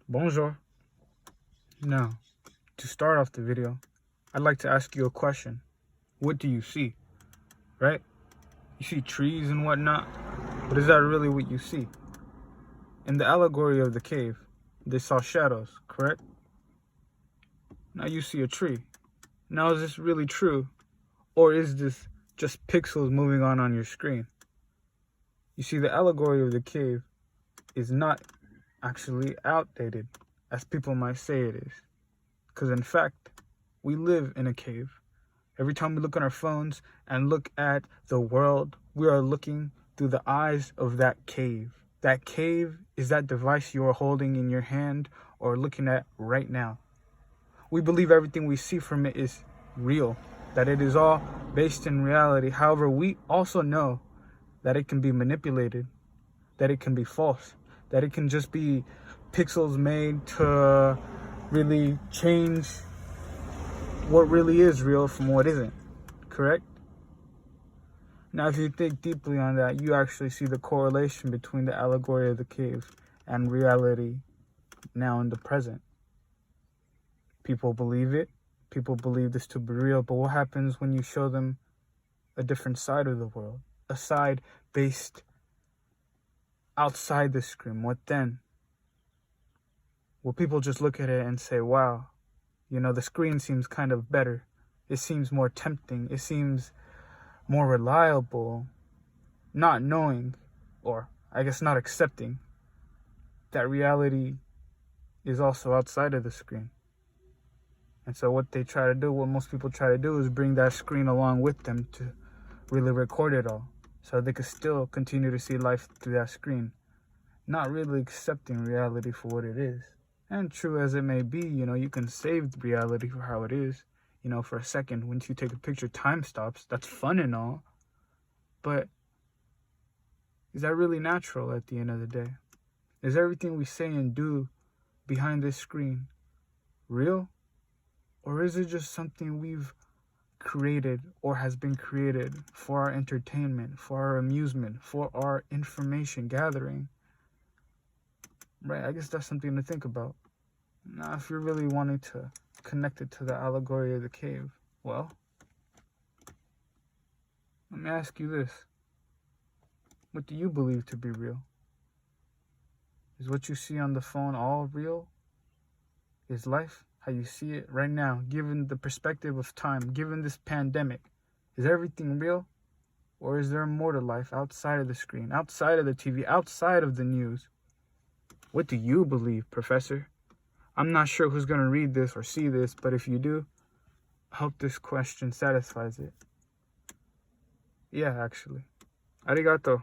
Bonjour. Now, to start off the video, I'd like to ask you a question. What do you see? Right? You see trees and whatnot, but is that really what you see? In the allegory of the cave, they saw shadows, correct? Now you see a tree. Now is this really true? Or is this just pixels moving on your screen? You see, the allegory of the cave is not actually outdated, as people might say it is. Because in fact, we live in a cave. Every time we look on our phones and look at the world, we are looking through the eyes of that cave. That cave is that device you are holding in your hand or looking at right now. We believe everything we see from it is real, that it is all based in reality. However, we also know that it can be manipulated, that it can be false, that it can just be pixels made to really change what really is real from what isn't, correct? Now, if you think deeply on that, you actually see the correlation between the allegory of the cave and reality now in the present. People believe it. People believe this to be real. But what happens when you show them a different side of the world? A side based outside the screen. What then? Will people just look at it and say, wow, the screen seems kind of better. It seems more tempting. It seems more reliable. Not knowing, or I guess not accepting, that reality is also outside of the screen. And so what most people try to do is bring that screen along with them to really record it all, so they could still continue to see life through that screen, not really accepting reality for what it is. And true as it may be, you can save reality for how it is. For a second, once you take a picture, time stops. That's fun and all. But is that really natural at the end of the day? Is everything we say and do behind this screen real? Or is it just something we've created or has been created for our entertainment, for our amusement, for our information gathering? Right, I guess that's something to think about. Now, if you're really wanting to connect it to the allegory of the cave, well, let me ask you this. What do you believe to be real? Is what you see on the phone all real? Is life how you see it right now, given the perspective of time, given this pandemic? Is everything real? Or is there more to life outside of the screen, outside of the TV, outside of the news? What do you believe, Professor? I'm not sure who's going to read this or see this, but if you do, I hope this question satisfies it. Yeah, actually. Arigato.